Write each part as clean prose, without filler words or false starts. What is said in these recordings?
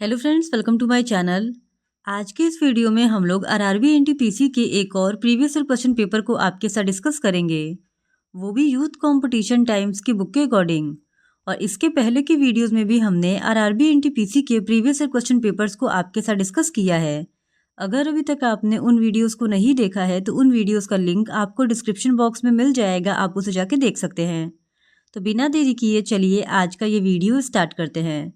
Hello friends, welcome to my channel. आज के इस वीडियो में हम लोग आरआरबी एनटीपीसी के एक और प्रीवियस ईयर क्वेश्चन पेपर को आपके साथ डिस्कस करेंगे, वो भी यूथ कंपटीशन टाइम्स की बुक के अकॉर्डिंग। और इसके पहले की वीडियोस में भी हमने आरआरबी एनटीपीसी के प्रीवियस ईयर क्वेश्चन पेपर्स को आपके साथ डिस्कस किया है। अगर अभी तक आपने उन वीडियोज़ को नहीं देखा है तो उन वीडियोज़ का लिंक आपको डिस्क्रिप्शन बॉक्स में मिल जाएगा, आप उसे जाके देख सकते हैं। तो बिना देरी किए चलिए आज का ये वीडियो स्टार्ट करते हैं।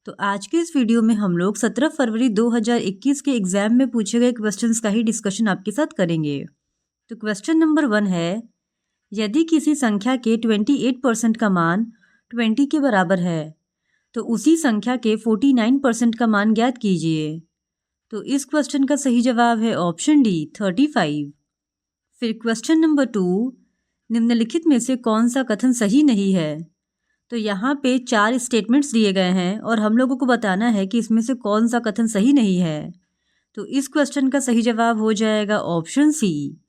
तो आज के इस वीडियो में हम लोग 17 फरवरी 2021 के एग्जाम में पूछे गए क्वेश्चंस का ही डिस्कशन आपके साथ करेंगे। तो क्वेश्चन नंबर 1 है, यदि किसी संख्या के 28% का मान 20 के बराबर है तो उसी संख्या के 49% का मान ज्ञात कीजिए। तो इस क्वेश्चन का सही जवाब है ऑप्शन डी 35। फिर क्वेश्चन नंबर 2, निम्नलिखित में से कौन सा कथन सही नहीं है। तो यहाँ पे 4 स्टेटमेंट्स दिए गए हैं और हम लोगों को बताना है कि इसमें से कौन सा कथन सही नहीं है। तो इस क्वेश्चन का सही जवाब हो जाएगा ऑप्शन सी।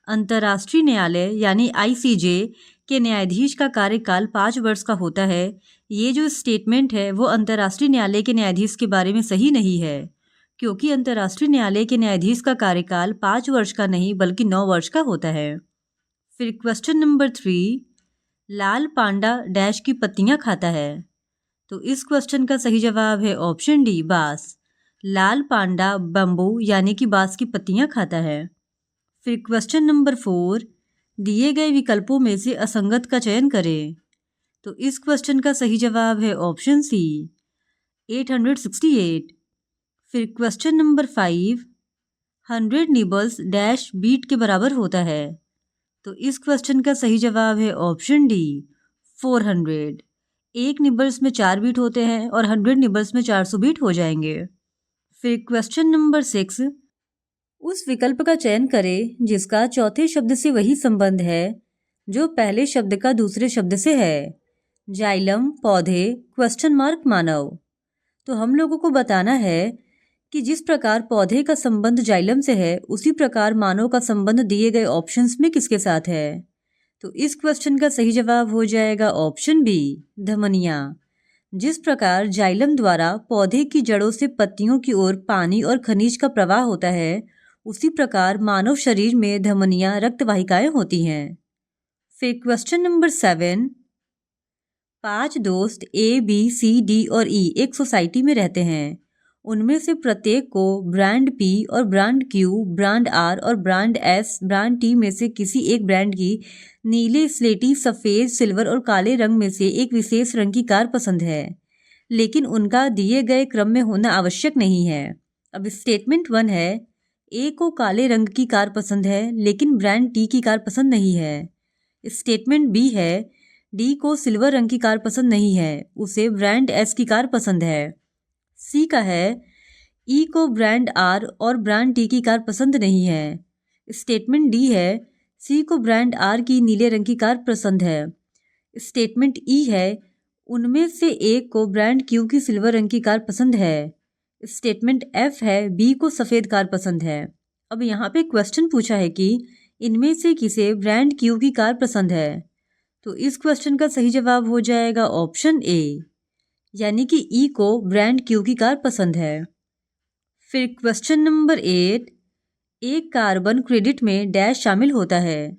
अंतर्राष्ट्रीय न्यायालय यानी आईसीजे के न्यायाधीश का कार्यकाल 5 वर्ष का होता है। ये जो स्टेटमेंट है वो अंतर्राष्ट्रीय न्यायालय के न्यायाधीश के बारे में सही नहीं है, क्योंकि अंतर्राष्ट्रीय न्यायालय के न्यायाधीश का कार्यकाल 5 वर्ष का नहीं बल्कि 9 वर्ष का होता है। फिर क्वेश्चन नंबर 3, लाल पांडा डैश की पत्तियां खाता है। तो इस क्वेश्चन का सही जवाब है ऑप्शन डी बांस। लाल पांडा बम्बू यानी कि बांस की पत्तियां खाता है। फिर क्वेश्चन नंबर 4, दिए गए विकल्पों में से असंगत का चयन करें। तो इस क्वेश्चन का सही जवाब है ऑप्शन सी 868। फिर question number 5, 100 nibbles dash bit के बराबर होता है। तो इस क्वेश्चन का सही जवाब है ऑप्शन डी 400। एक निबल्स में 4 बीट होते हैं और 100 निबल्स में 400 बीट हो जाएंगे। फिर क्वेश्चन नंबर 6, उस विकल्प का चयन करें जिसका चौथे शब्द से वही संबंध है जो पहले शब्द का दूसरे शब्द से है। जाइलम पौधे, क्वेश्चन मार्क मानव। तो हम लोगों को बताना है कि जिस प्रकार पौधे का संबंध जाइलम से है उसी प्रकार मानव का संबंध दिए गए ऑप्शंस में किसके साथ है। तो इस क्वेश्चन का सही जवाब हो जाएगा ऑप्शन बी धमनियाँ। जिस प्रकार जाइलम द्वारा पौधे की जड़ों से पत्तियों की ओर पानी और खनिज का प्रवाह होता है, उसी प्रकार मानव शरीर में धमनियाँ रक्त वाहिकाएं होती हैं। फिर क्वेश्चन नंबर 7, 5 दोस्त ए बी सी डी और ई एक सोसाइटी में रहते हैं। उनमें से प्रत्येक को ब्रांड पी और ब्रांड क्यू, ब्रांड आर और ब्रांड एस, ब्रांड टी में से किसी एक ब्रांड की नीले, स्लेटी, सफ़ेद, सिल्वर और काले रंग में से एक विशेष रंग की कार पसंद है, लेकिन उनका दिए गए क्रम में होना आवश्यक नहीं है। अब स्टेटमेंट 1 है, ए को काले रंग की कार पसंद है लेकिन ब्रांड टी की कार पसंद नहीं है। स्टेटमेंट बी है, डी को सिल्वर रंग की कार पसंद नहीं है, उसे ब्रांड एस की कार पसंद है। सी का है, ई को ब्रांड आर और ब्रांड टी की कार पसंद नहीं है। स्टेटमेंट डी है, सी को ब्रांड आर की नीले रंग की कार पसंद है। स्टेटमेंट ई है, उनमें से एक को ब्रांड क्यू की सिल्वर रंग की कार पसंद है। स्टेटमेंट एफ है, बी को सफ़ेद कार पसंद है। अब यहाँ पे क्वेश्चन पूछा है कि इनमें से किसे ब्रांड क्यू की कार पसंद है। तो इस क्वेश्चन का सही जवाब हो जाएगा ऑप्शन ए, यानी कि ई को ब्रांड क्यू की कार पसंद है। फिर क्वेश्चन नंबर 8, एक कार्बन क्रेडिट में डैश शामिल होता है।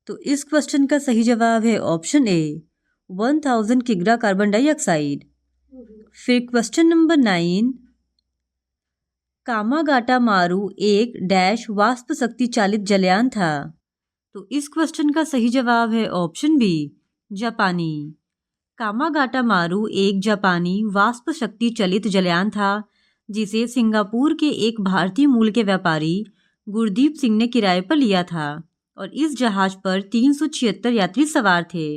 तो इस क्वेश्चन का सही जवाब है ऑप्शन ए 1000 किग्रा कार्बन डाइऑक्साइड। फिर क्वेश्चन नंबर 9, कामागाटा मारू एक डैश वाष्प शक्ति चालित जलयान था। तो इस क्वेश्चन का सही जवाब है ऑप्शन बी जापानी। कामागाटा मारू एक जापानी वाष्प शक्ति चलित जलयान था जिसे सिंगापुर के एक भारतीय मूल के व्यापारी गुरदीप सिंह ने किराए पर लिया था और इस जहाज पर 376 यात्री सवार थे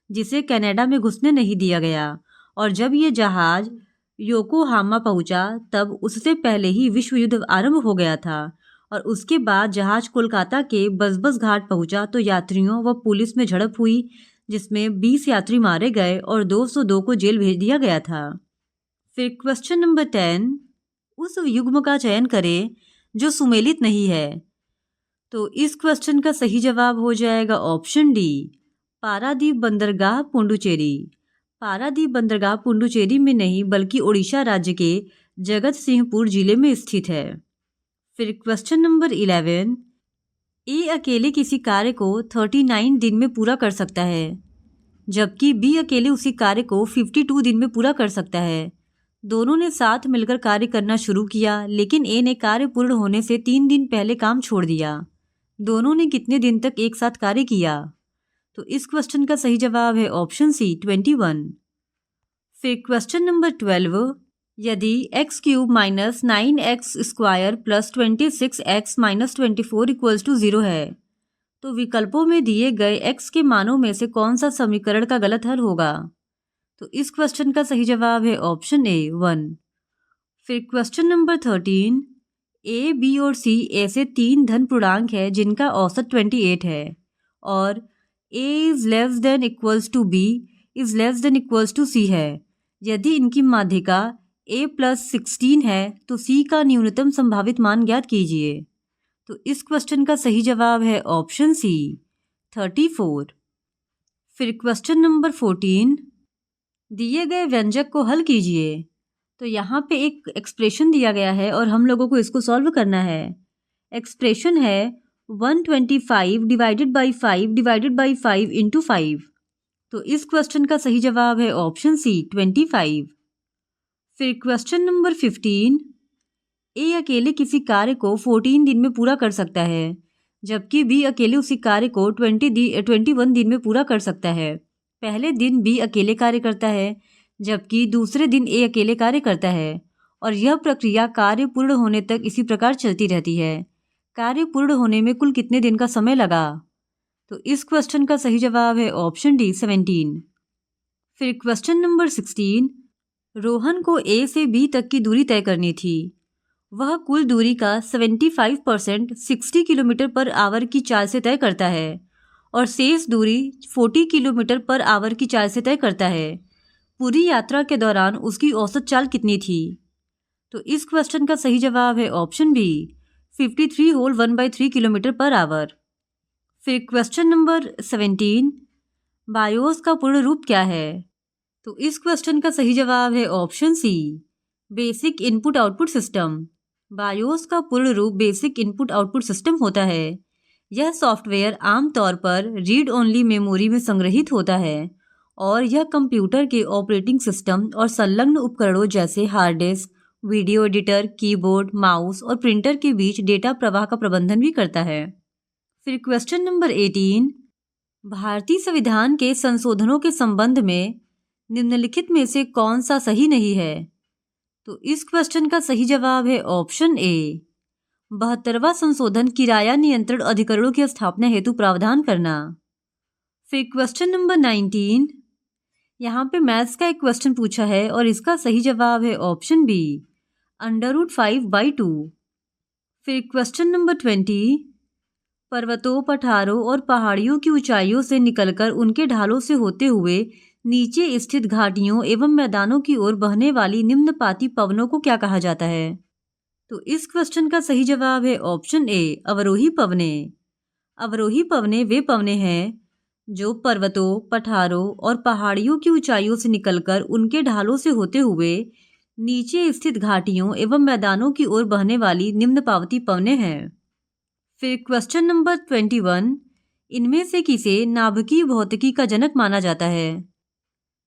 जिसे कनाडा में घुसने नहीं दिया गया। और जब ये जहाज योकोहामा पहुंचा तब उससे पहले ही विश्व युद्ध आरंभ हो गया था और उसके बाद जहाज कोलकाता के बसबस घाट पहुंचा तो यात्रियों व पुलिस में झड़प हुई जिसमें 20 यात्री मारे गए और 202 को जेल भेज दिया गया था। फिर क्वेश्चन नंबर 10, उस युग्म का चयन करें जो सुमेलित नहीं है। तो इस क्वेश्चन का सही जवाब हो जाएगा ऑप्शन डी पारादीप बंदरगाह पुडुचेरी। पारादीप बंदरगाह पुडुचेरी में नहीं बल्कि ओडिशा राज्य के जगत सिंहपुर जिले में स्थित है। फिर क्वेश्चन नंबर 11, ए अकेले किसी कार्य को 39 दिन में पूरा कर सकता है, जबकि बी अकेले उसी कार्य को 52 दिन में पूरा कर सकता है। दोनों ने साथ मिलकर कार्य करना शुरू किया, लेकिन ए ने कार्य पूर्ण होने से 3 दिन पहले काम छोड़ दिया। दोनों ने कितने दिन तक एक साथ कार्य किया? तो इस क्वेश्चन का सही जवाब है ऑप्शन सी 21। फिर क्वेश्चन नंबर 12, यदि x cube minus 9x square plus 26x minus 24 equals to 0 है, तो विकल्पों में दिए गए x के मानों में से कौन सा समीकरण का गलत हल होगा? तो इस क्वेश्चन का सही जवाब है ऑप्शन ए 1। फिर क्वेश्चन नंबर 13, ए, बी और सी ऐसे 3 धन पूर्णांक है जिनका औसत 28 है और a is less than equals to b is less than equals to c है। यदि इनकी माध्यिका a प्लस 16 है तो c का न्यूनतम संभावित मान ज्ञात कीजिए। तो इस क्वेश्चन का सही जवाब है ऑप्शन सी 34। फिर क्वेश्चन नंबर 14, दिए गए व्यंजक को हल कीजिए। तो यहाँ पे एक एक्सप्रेशन दिया गया है और हम लोगों को इसको सॉल्व करना है। एक्सप्रेशन है 125 डिवाइडेड बाई 5 इंटू 5। तो इस क्वेश्चन का सही जवाब है ऑप्शन सी 25। फिर क्वेश्चन नंबर 15, ए अकेले किसी कार्य को 14 दिन में पूरा कर सकता है, जबकि बी अकेले उसी कार्य को 21 दिन में पूरा कर सकता है। पहले दिन बी अकेले कार्य करता है, जबकि दूसरे दिन ए अकेले कार्य करता है और यह प्रक्रिया कार्य पूर्ण होने तक इसी प्रकार चलती रहती है। कार्य पूर्ण होने में कुल कितने दिन का समय लगा? तो इस क्वेश्चन का सही जवाब है ऑप्शन डी 17। फिर क्वेश्चन नंबर 16, रोहन को ए से बी तक की दूरी तय करनी थी। वह कुल दूरी का 75% 60 किलोमीटर पर आवर की चाल से तय करता है और शेष दूरी 40 किलोमीटर पर आवर की चाल से तय करता है। पूरी यात्रा के दौरान उसकी औसत चाल कितनी थी? तो इस क्वेश्चन का सही जवाब है option B 53 whole 1/3 kilometre per hour. फिर क्वेश्चन नंबर 17, बायोस का पूर्ण रूप क्या है? तो इस क्वेश्चन का सही जवाब है option C basic input output system. BIOS का पूर्ण रूप बेसिक इनपुट आउटपुट सिस्टम होता है। यह सॉफ्टवेयर आमतौर पर रीड ओनली मेमोरी में संग्रहित होता है और यह कंप्यूटर के ऑपरेटिंग सिस्टम और संलग्न उपकरणों जैसे hard disk, video editor, keyboard, mouse और प्रिंटर के बीच डेटा प्रवाह का प्रबंधन भी करता है। फिर क्वेश्चन नंबर 18, भारतीय संविधान के संशोधनों के संबंध में निम्नलिखित में से कौन सा सही नहीं है? तो इस क्वेश्चन का सही जवाब है ऑप्शन ए 72वां संशोधन किराया नियंत्रण अधिकरणों की स्थापना हेतु प्रावधान करना। फिर क्वेश्चन नंबर 19, यहाँ पे मैथ्स का एक क्वेश्चन पूछा है और इसका सही जवाब है ऑप्शन बी √5/2। फिर क्वेश्चन नंबर 20, पर्वतों, पठारों और पहाड़ियों की ऊंचाइयों से निकलकर उनके ढालों से होते हुए नीचे स्थित घाटियों एवं मैदानों की ओर बहने वाली निम्नपाती पवनों को क्या कहा जाता है? तो इस क्वेश्चन का सही जवाब है ऑप्शन ए अवरोही पवने। अवरोही पवने वे पवने हैं जो पर्वतों, पठारों और पहाड़ियों की ऊंचाइयों से निकलकर उनके ढालों से होते हुए नीचे स्थित घाटियों एवं मैदानों की ओर बहने वाली निम्नपाती पवने हैं। फिर क्वेश्चन नंबर 21, इनमें से किसे नाभिकीय भौतिकी का जनक माना जाता है?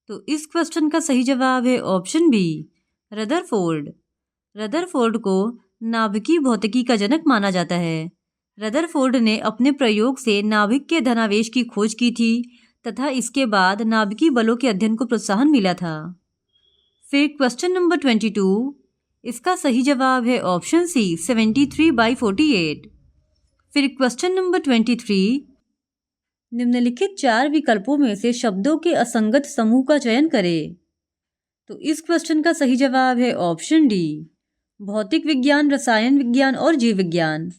तो इस क्वेश्चन का सही जवाब है ऑप्शन बी रदरफोर्ड। रदरफोर्ड को नाभिकीय भौतिकी का जनक माना जाता है। रदरफोर्ड ने अपने प्रयोग से नाभिक के धनावेश की खोज की थी तथा इसके बाद नाभिकीय बलों के अध्ययन को प्रोत्साहन मिला था। फिर क्वेश्चन नंबर 22, इसका सही जवाब है ऑप्शन सी 73/48। फिर क्वेश्चन नंबर 23, निम्नलिखित 4 विकल्पों में से शब्दों के असंगत समूह का चयन करें। तो इस क्वेश्चन का सही जवाब है ऑप्शन डी भौतिक विज्ञान, रसायन विज्ञान और जीव विज्ञान।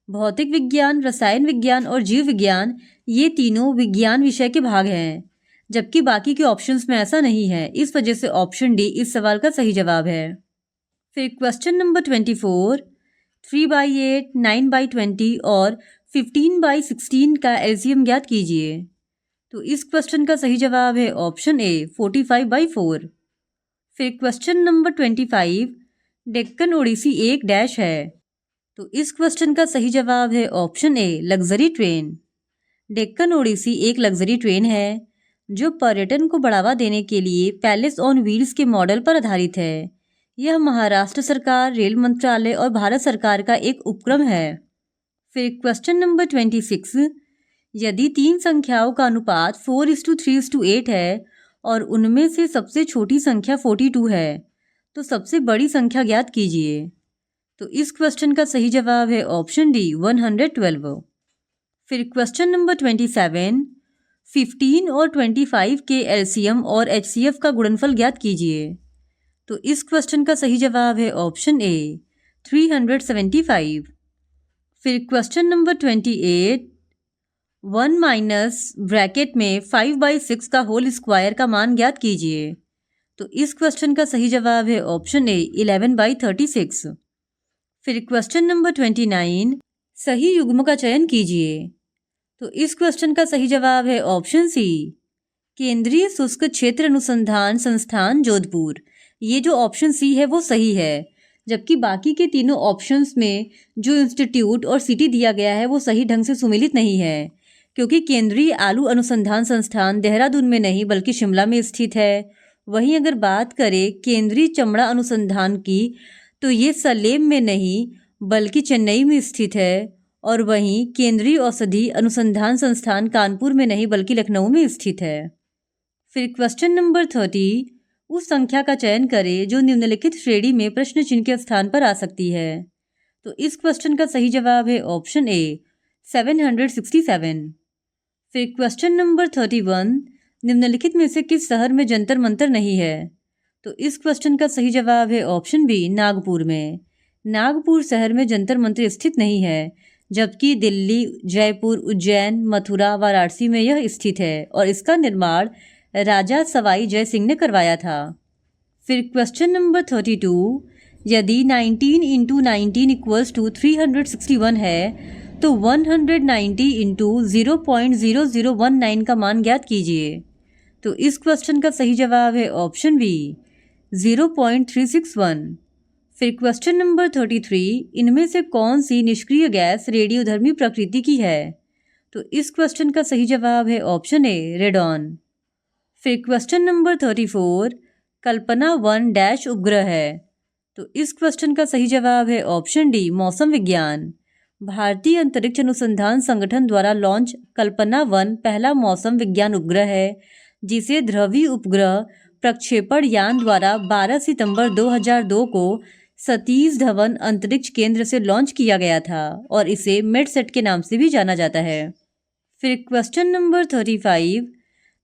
भौतिक विज्ञान, रसायन विज्ञान और जीव विज्ञान ये तीनों विज्ञान विषय के भाग हैं, जबकि बाकी के ऑप्शंस में ऐसा नहीं है। इस वजह से ऑप्शन डी इस सवाल का सही जवाब है। फिर क्वेश्चन नंबर 24, 3/8, 9/20 और 15/16 का एलसीएम ज्ञात कीजिए। तो इस क्वेश्चन का सही जवाब है ऑप्शन ए 45/4। फिर क्वेश्चन नंबर 25, डेक्कन ओडिसी एक डैश है। तो इस क्वेश्चन का सही जवाब है option A luxury train. Deccan Odyssey एक लग्जरी ट्रेन है जो पर्यटन को बढ़ावा देने के लिए पैलेस ऑन व्हील्स के मॉडल पर आधारित है। यह महाराष्ट्र सरकार, रेल मंत्रालय और भारत सरकार का एक उपक्रम है। फिर क्वेश्चन नंबर 26, यदि तीन संख्याओं का अनुपात 4:3:8 है और उनमें से सबसे छोटी संख्या 42 है तो सबसे बड़ी संख्या ज्ञात कीजिए। तो इस क्वेश्चन का सही जवाब है ऑप्शन डी 112। फिर क्वेश्चन नंबर 27, 15 और 25 के एलसीएम और एचसीएफ का गुणनफल ज्ञात कीजिए। तो इस क्वेश्चन का सही जवाब है ऑप्शन ए 375। फिर क्वेश्चन नंबर 28, 1 माइनस ब्रैकेट में 5/6 का होल स्क्वायर का मान ज्ञात कीजिए। तो इस क्वेश्चन का सही जवाब है ऑप्शन ए 11/36। फिर क्वेश्चन नंबर 29, सही युग्म का चयन कीजिए। तो इस क्वेश्चन का सही जवाब है ऑप्शन सी केंद्रीय शुष्क क्षेत्र अनुसंधान संस्थान जोधपुर। ये जो ऑप्शन सी है वो सही है, जबकि बाकी के तीनों ऑप्शंस में जो इंस्टीट्यूट और सिटी दिया गया है वो सही ढंग से सुमेलित नहीं है, क्योंकि केंद्रीय आलू अनुसंधान संस्थान देहरादून में नहीं बल्कि शिमला में स्थित है। वहीं अगर बात करें केंद्रीय चमड़ा अनुसंधान की तो ये सलेम में नहीं बल्कि चेन्नई में स्थित है। और वहीं केंद्रीय औषधि अनुसंधान संस्थान कानपुर में नहीं बल्कि लखनऊ में स्थित है। फिर क्वेश्चन नंबर 30, उस संख्या का चयन करें जो निम्नलिखित श्रेणी में प्रश्न चिन्ह के स्थान पर आ सकती है। तो इस क्वेश्चन का सही जवाब है ऑप्शन ए 767। फिर क्वेश्चन नंबर 31, निम्नलिखित में से किस शहर में जंतर मंतर नहीं है। तो इस क्वेश्चन का सही जवाब है ऑप्शन बी नागपुर में। नागपुर शहर में जंतर मंतर स्थित नहीं है, जबकि दिल्ली, जयपुर, उज्जैन, मथुरा, वाराणसी में यह स्थित है और इसका निर्माण राजा सवाई जय सिंह ने करवाया था। फिर क्वेश्चन नंबर 32, यदि 19 × 19 = 361 है तो 190 × 0.0019 का मान ज्ञात कीजिए। तो इस क्वेश्चन का सही जवाब है ऑप्शन बी 0.361। फिर क्वेश्चन नंबर 33, इनमें से कौन सी निष्क्रिय गैस रेडियोधर्मी प्रकृति की है। तो इस क्वेश्चन का सही जवाब है ऑप्शन ए रेडॉन। फिर क्वेश्चन नंबर 34, कल्पना 1 डैश उपग्रह है। तो इस क्वेश्चन का सही जवाब है ऑप्शन डी मौसम विज्ञान। भारतीय अंतरिक्ष अनुसंधान संगठन द्वारा लॉन्च कल्पना 1 पहला मौसम विज्ञान उपग्रह है, जिसे ध्रुवीय उपग्रह प्रक्षेपण यान द्वारा 12 सितंबर 2002 को सतीश धवन अंतरिक्ष केंद्र से लॉन्च किया गया था और इसे मेडसेट के नाम से भी जाना जाता है। फिर क्वेश्चन नंबर 35,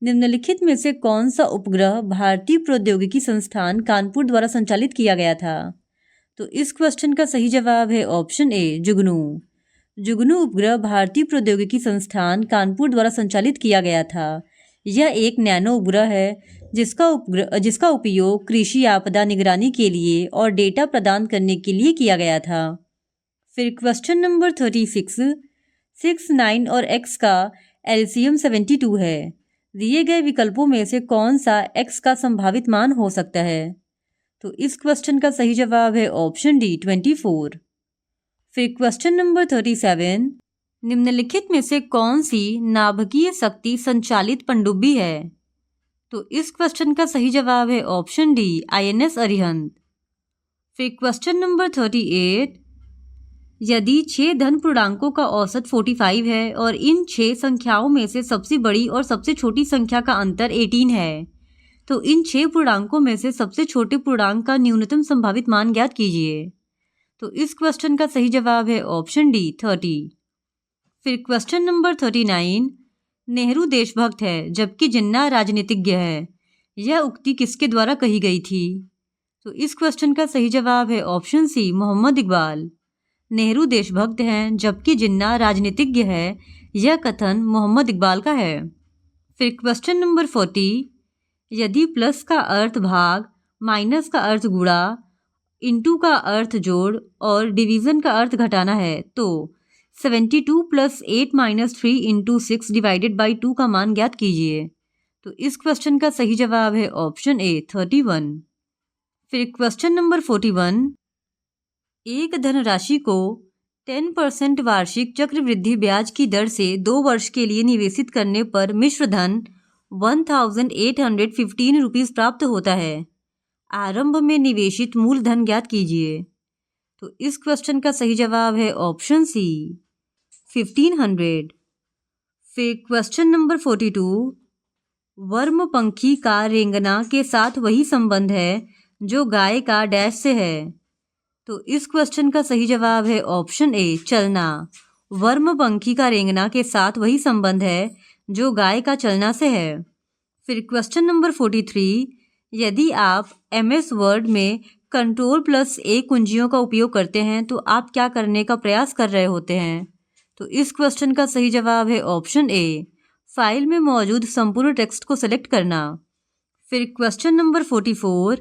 निम्नलिखित में से कौन सा उपग्रह भारतीय प्रौद्योगिकी संस्थान कानपुर द्वारा संचालित किया गया था। तो इस क्वेश्चन का सही जवाब है ऑप्शन ए जुगनू। जुगनू उपग्रह भारतीय प्रौद्योगिकी संस्थान कानपुर द्वारा संचालित किया गया था। यह एक नैनो उपग्रह है जिसका उपयोग कृषि आपदा निगरानी के लिए और डेटा प्रदान करने के लिए किया गया था। फिर क्वेश्चन नंबर 36, 6, 9 और x का एलसीएम 72 है। दिए गए विकल्पों में से कौन सा x का संभावित मान हो सकता है। तो इस क्वेश्चन का सही जवाब है ऑप्शन डी 24। फिर क्वेश्चन नंबर 37, निम्नलिखित में से कौन सी नाभिकीय शक्ति संचालित पनडुब्बी है। तो इस क्वेश्चन का सही जवाब है ऑप्शन डी INS अरिहंत। फिर क्वेश्चन नंबर 38, यदि 6 धन पूर्णांकों का औसत 45 है और इन 6 संख्याओं में से सबसे बड़ी और सबसे छोटी संख्या का अंतर 18 है तो इन 6 पूर्णांकों में से सबसे छोटे पूर्णांक का न्यूनतम संभावित मान ज्ञात कीजिए। तो इस क्वेश्चन का सही जवाब है ऑप्शन डी 30। फिर क्वेश्चन नंबर 39, नेहरू देशभक्त है जबकि जिन्ना राजनीतिज्ञ है। यह उक्ति किसके द्वारा कही गई थी। तो इस क्वेश्चन का सही जवाब है ऑप्शन सी मोहम्मद इकबाल। नेहरू देशभक्त हैं जबकि जिन्ना राजनीतिज्ञ है, यह कथन मोहम्मद इकबाल का है। फिर क्वेश्चन नंबर 40, यदि प्लस का अर्थ भाग, माइनस का अर्थ गुणा, इनटू का अर्थ जोड़ और डिवीजन का अर्थ घटाना है तो 72 + 8 - 3 × 6 / 2 का मान ज्ञात कीजिए। तो इस क्वेश्चन का सही जवाब है ऑप्शन ए 31। फिर क्वेश्चन नंबर 41, एक धनराशि को 10% वार्षिक चक्रवृद्धि ब्याज की दर से 2 वर्ष के लिए निवेशित करने पर मिश्र धन 1815 रुपीज़ प्राप्त होता है। आरंभ में निवेशित मूलधन ज्ञात कीजिए। तो इस क्वेश्चन का सही जवाब है ऑप्शन सी 1500। फिर क्वेश्चन नंबर 42, वर्मपंखी का रेंगना के साथ वही संबंध है जो गाय का डैश से है। तो इस क्वेश्चन का सही जवाब है ऑप्शन ए चलना। वर्मपंखी का रेंगना के साथ वही संबंध है जो गाय का चलना से है। फिर क्वेश्चन नंबर 43, यदि आप MS वर्ड में Ctrl+A कुंजियों का उपयोग करते हैं तो आप क्या करने का प्रयास कर रहे होते हैं। तो इस क्वेश्चन का सही जवाब है ऑप्शन ए फाइल में मौजूद संपूर्ण टेक्स्ट को सेलेक्ट करना। फिर क्वेश्चन नंबर 44,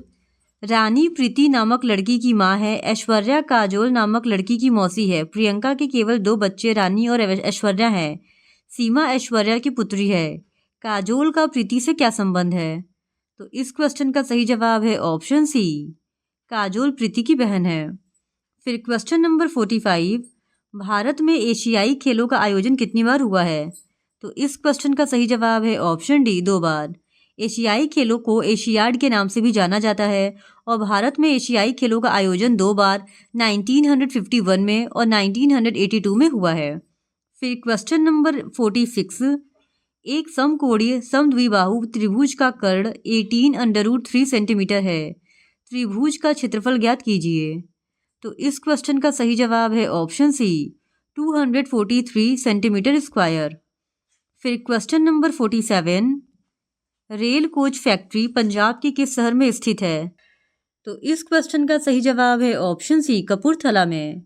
रानी प्रीति नामक लड़की की माँ है, ऐश्वर्या काजोल नामक लड़की की मौसी है, प्रियंका के केवल 2 बच्चे रानी और ऐश्वर्या हैं, सीमा ऐश्वर्या की पुत्री है, काजोल का प्रीति से क्या संबंध है। तो इस क्वेश्चन का सही जवाब है ऑप्शन सी काजोल प्रीति की बहन है। फिर क्वेश्चन नंबर 45, भारत में एशियाई खेलों का आयोजन कितनी बार हुआ है। तो इस क्वेश्चन का सही जवाब है ऑप्शन डी 2 बार। एशियाई खेलों को एशियाड के नाम से भी जाना जाता है और भारत में एशियाई खेलों का आयोजन 2 बार 1951 में और 1982 में हुआ है। फिर क्वेश्चन नंबर 46, एक समकोणीय समद्विबाहु त्रिभुज का कर्ण 18√3 सेंटीमीटर है, त्रिभुज का क्षेत्रफल ज्ञात कीजिए। तो इस क्वेश्चन का सही जवाब है ऑप्शन सी 243 सेंटीमीटर स्क्वायर। फिर question number 47, rail coach factory Punjab के किस शहर में स्थित है। तो इस क्वेश्चन का सही जवाब है ऑप्शन सी कपूरथला में।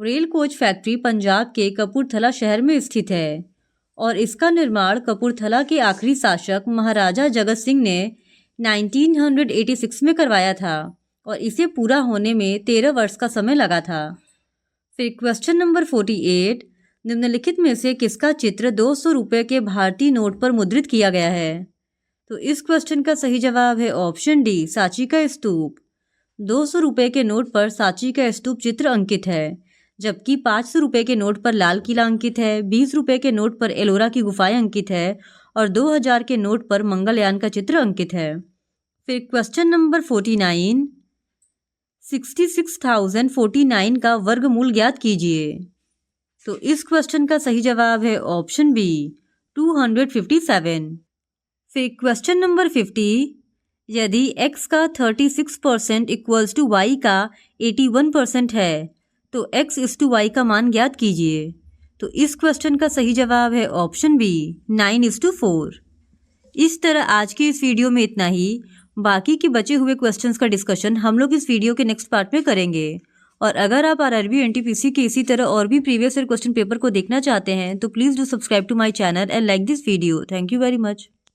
रेल कोच फैक्ट्री पंजाब के कपूरथला शहर में स्थित है और इसका निर्माण कपूरथला के आखिरी शासक महाराजा जगत सिंह ने 1986 में करवाया था और इसे पूरा होने में 13 वर्ष का समय लगा था। फिर क्वेश्चन नंबर 48, निम्नलिखित में से किसका चित्र 200 रुपये के भारतीय नोट पर मुद्रित किया गया है। तो इस क्वेश्चन का सही जवाब है ऑप्शन डी सांची का स्तूप। 200 रुपये के नोट पर सांची का स्तूप चित्र अंकित है, जबकि 500 रुपये के नोट पर लाल किला अंकित है, 20 रुपये के नोट पर एलोरा की गुफाएं अंकित है और 2000 के नोट पर मंगलयान का चित्र अंकित है। फिर क्वेश्चन नंबर 49, 66,049 का वर्गमूल ज्ञात कीजिए। तो इस क्वेश्चन का सही जवाब है ऑप्शन बी 257। फिर क्वेश्चन नंबर 50, यदि x का 36% इक्वल्स टू y का 81% है तो x/y का मान ज्ञात कीजिए। तो इस क्वेश्चन का सही जवाब है ऑप्शन बी 9:4। इस तरह आज की इस वीडियो में इतना ही। बाकी के बचे हुए क्वेश्चंस का डिस्कशन हम लोग इस वीडियो के नेक्स्ट पार्ट में करेंगे। और अगर आप RRB NTPC के इसी तरह और भी प्रीवियस ईयर क्वेश्चन पेपर को देखना चाहते हैं तो please do subscribe to my channel and like this video. Thank you very much.